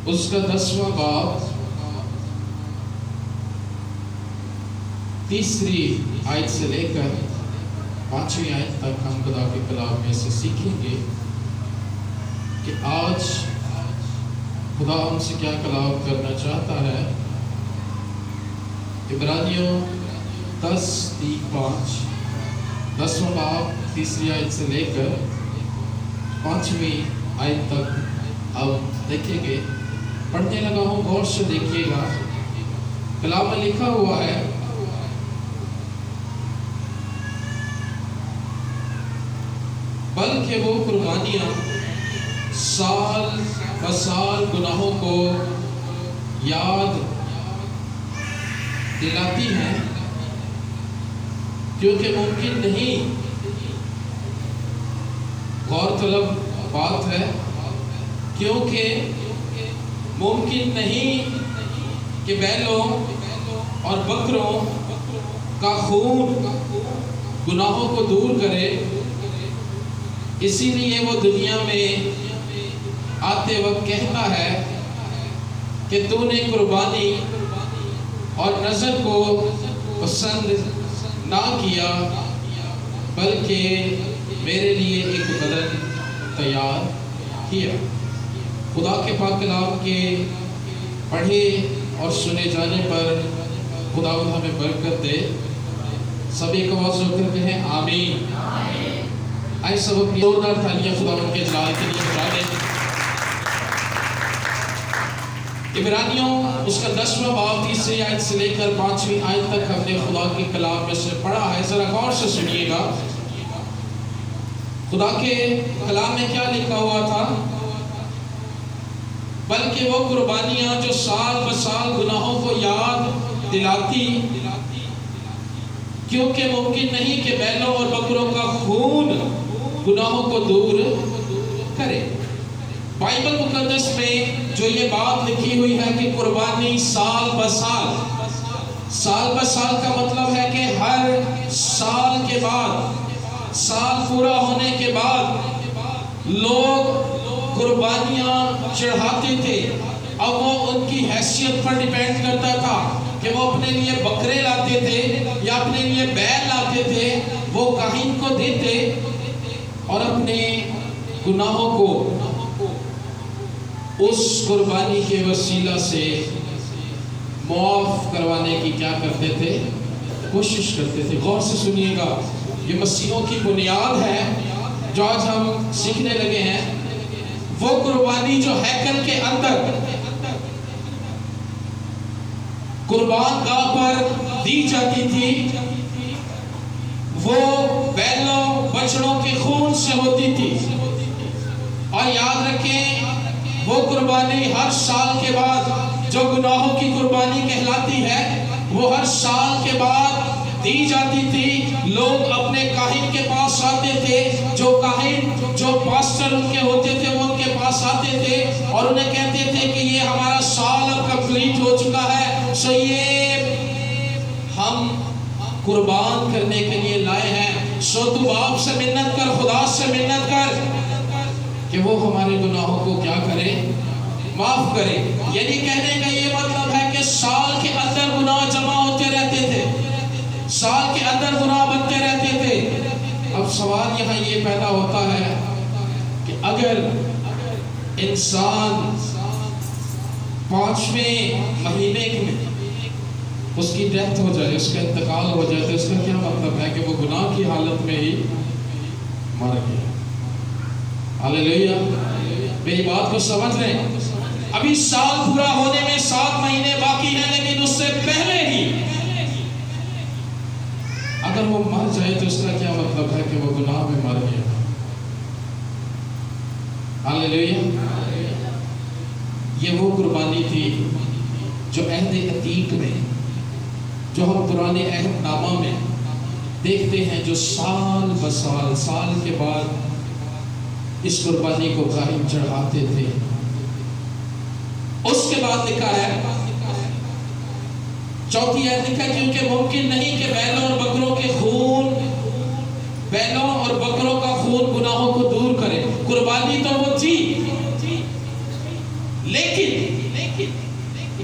اس کا 10واں باب 3 آیت سے لے کر 5ویں آیت تک ہم خدا کے کلام میں سے سیکھیں گے کہ آج خدا ہم سے کیا کلام کرنا چاہتا ہے۔ عبرانیوں 10:5 10واں باب 3 آیت سے لے کر 5ویں آیت تک اب دیکھیں گے۔ پڑھنے لگا ہوں، غور سے دیکھیے گا۔ کلام میں لکھا ہوا ہے، بلکہ وہ قربانیاں سال بسال گناہوں کو یاد دلاتی ہیں، کیونکہ ممکن نہیں، غور طلب بات ہے، کیونکہ ممکن نہیں کہ بیلوں اور بکروں کا خون گناہوں کو دور کرے، اسی لیے وہ دنیا میں آتے وقت کہتا ہے کہ تو نے قربانی اور نذر کو پسند نہ کیا، بلکہ میرے لیے ایک بدن تیار کیا۔ خدا کے پاک کلام کے پڑھے اور سنے جانے پر خداوند ہمیں برکت دے۔ سب ایک آواز ہو کر کہیں آمین۔ آئے سب اپنی زوردار تالیاں خداوند کے جلال کے لیے بجا دیں۔ عبرانیوں اس کا 10واں باب 3 آیت سے لے کر 5ویں آیت تک ہم نے خدا کے کلام میں سے پڑھا ہے۔ ذرا غور سے سنیے گا، خدا کے کلام میں کیا لکھا ہوا تھا؟ بلکہ وہ قربانیاں جو سال بسال گناہوں کو یاد دلاتی، کیونکہ ممکن نہیں کہ بیلوں اور بکروں کا خون گناہوں کو دور کرے۔ بائبل مقدس میں جو یہ بات لکھی ہوئی ہے کہ قربانی سال بسال کا مطلب ہے کہ ہر سال کے بعد، سال پورا ہونے کے بعد لوگ قربانیاں چڑھاتے تھے۔ اب وہ ان کی حیثیت پر ڈیپینڈ کرتا تھا کہ وہ اپنے لیے بکرے لاتے تھے یا اپنے لیے بیل لاتے تھے، وہ کاہن کو دیتے اور اپنے گناہوں کو اس قربانی کے وسیلہ سے معاف کروانے کی کیا کرتے تھے؟ کوشش کرتے تھے۔ غور سے سنیے گا، یہ مسیحوں کی بنیاد ہے جو آج ہم سیکھنے لگے ہیں۔ وہ قربانی جو ہیکل کے اندر قربان گاہ پر دی جاتی تھی، وہ بیلوں بچڑوں کے خون سے ہوتی تھی۔ اور یاد رکھیں، وہ قربانی ہر سال کے بعد جو گناہوں کی قربانی کہلاتی ہے، وہ ہر سال کے بعد دی جاتی تھی۔ لوگ اپنے کاہن کے پاس آتے تھے، جو پاسٹر ان کے ہوتے تھے وہ ان کے پاس آتے تھے اور انہیں کہتے تھے کہ یہ ہمارا سال اب کمپلیٹ ہو چکا ہے، سو یہ ہم قربان کرنے کے لیے لائے ہیں، سو تو باپ سے منت کر، خدا سے منت کر کہ وہ ہمارے گناہوں کو کیا کرے؟ معاف کرے۔ یعنی کہنے کا یہ مطلب ہے کہ سال کے اندر گناہ جمع ہوتے رہتے تھے، سال کے اندر گناہ بنتے رہتے تھے۔ اب سوال یہاں یہ پیدا ہوتا ہے کہ اگر انسان 5ویں مہینے میں اس کی ڈیتھ ہو جائے، اس کا انتقال ہو جائے، تو اس کا کیا مطلب ہے کہ وہ گناہ کی حالت میں ہی مر گیا۔ ہاللیلویا، میری بات کو سمجھ رہے ہیں؟ ابھی سال پورا ہونے میں 7 مہینے باقی ہیں، لیکن اس سے پہلے ہی اگر وہ مر جائے تو اس کا کیا مطلب ہے کہ وہ گناہ میں مر گیا۔ ہاللیلویا، یہ وہ قربانی تھی جو عہد عتیق میں، جو ہم پرانے عہد نامہ میں دیکھتے ہیں، جو سال بسال، سال کے بعد اس قربانی کو کاہن چڑھاتے تھے۔ اس کے بعد لکھا ہے، 4 آیت لکھا ہے، کیونکہ ممکن نہیں کہ بیلوں اور بکروں کے خون، بیلوں اور بکروں کا خون گناہوں کو دور کرے۔ قربانی تو وہ تھی، لیکن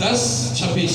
10-26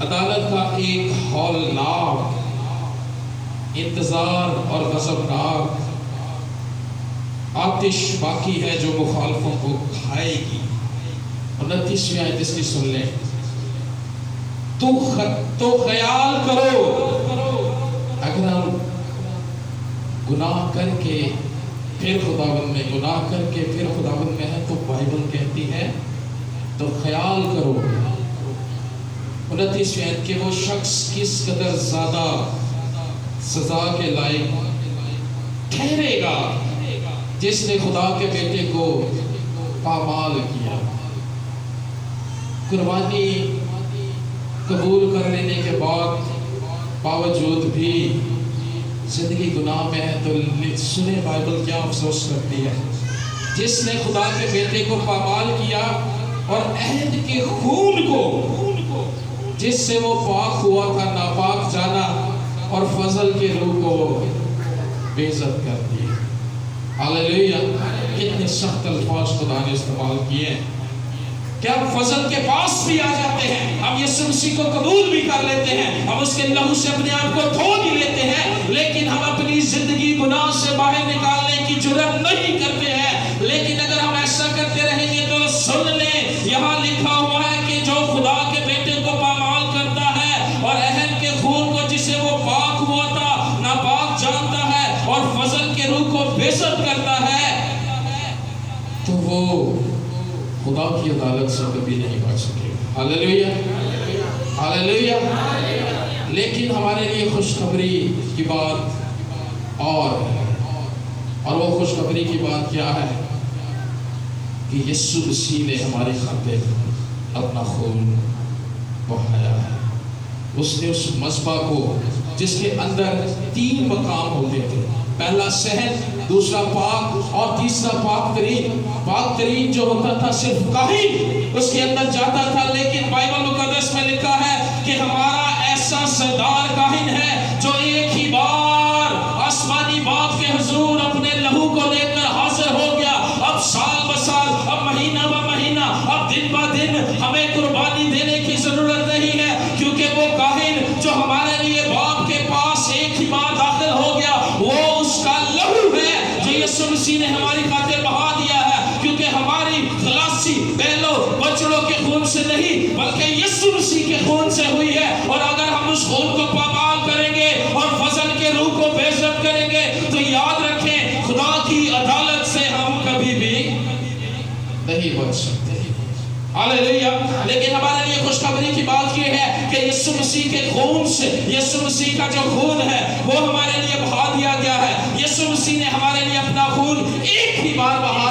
عدالت کا ایک ہولناک انتظار اور غضبناک آتش باقی ہے جو مخالفوں کو کھائے گی. 29ویں آیت اس کی سن لیں. تو خیال کرو اگر ہم گناہ کر کے پھر خداوند میں ہے تو بائبل کہتی ہے تو خیال کرو 29ویں آیت کہ وہ شخص کس قدر زیادہ سزا کے لائق ٹھہرے گا جس نے خدا کے بیٹے کو پامال کیا. قربانی قبول کر لینے کے باوجود بھی زندگی گناہ میں ہے تو سنے بائبل کیا افسوس کرتی ہے. جس نے خدا کے بیٹے کو پامال کیا اور عہد کے خون کو جس سے وہ پاک ہوا تھا ناپاک جانا اور فضل کے روح کو بے عزت کر دی. ہاللیلویہ. کتنے سخت الفاظ خدا نے استعمال کیے ہیں کہ ہم فضل کے پاس بھی آ جاتے ہیں, ہم یسوع مسیح کو قبول بھی کر لیتے ہیں, ہم اس کے لہو سے اپنے آپ کو دھو بھی لیتے ہیں, لیکن ہم اپنی زندگی گناہ سے باہر نکالنے کی جرات نہیں کرتے ہیں. لیکن اگر ہم ایسا کرتے رہیں گے تو سن لیں, یہاں لکھا ہوا ہے کہ جو خدا کے بیٹے کو پامال کرتا ہے اور عہد کے خون کو جسے وہ پاک ہوا تھا ناپاک جانتا ہے اور فضل کے روح کو بے عزت کرتا ہے تو وہ خدا کی عدالت سے کبھی نہیں بچ سکے. ہاللیلویہ ہاللیلویہ. لیکن ہمارے لیے خوشخبری کی بات اور وہ خوشخبری کی بات کیا ہے کہ یسوع مسیح نے ہماری خاطر اپنا خون بہایا ہے. اس نے اس مذبح کو جس کے اندر 3 مقام ہوتے تھے, پہلا صحن, دوسرا پاک اور تیسرا پاک ترین جو ہوتا تھا صرف کاہن اس کے اندر جاتا تھا. لیکن بائبل مقدس میں لکھا ہے کہ ہمارا ایسا سردار کاہن ہے جو ایک ہی بار آسمانی باپ کے حضور اپنے لہو کو لے کر حاضر ہو گیا. اب سال بسال, اب مہینہ بہ مہینہ, اب دن بہ دن ہمیں قربانی دینے کی ضرورت نہیں ہے, کیونکہ وہ کاہن جو ہمارے لیے باپ کے پاس ایک ہی بار داخل ہو گیا وہ اس کا لہو ہے جو یسوع مسیح نے ہماری خاطر بہا دیا ہے. کیونکہ ہماری خلاصی بیلوں بچڑوں کے خون سے نہیں بلکہ یسوع مسیح کے خون سے ہوئی ہے. اور اگر ہم اس خون کو پامال کریں گے اور فضل کے روح کو بے عزت کریں گے تو یاد رکھیں خدا کی عدالت سے ہم کبھی بھی نہیں بچ سکتے. ہاللیلویہ. لیکن ہمارے لیے خوشخبری کی بات یہ ہے کہ یسوع مسیح کے خون سے, یسوع مسیح کا جو خون ہے وہ ہمارے لیے بہا دیا گیا ہے. یسوع مسیح نے ہمارے لیے اپنا خون ایک ہی بار بہا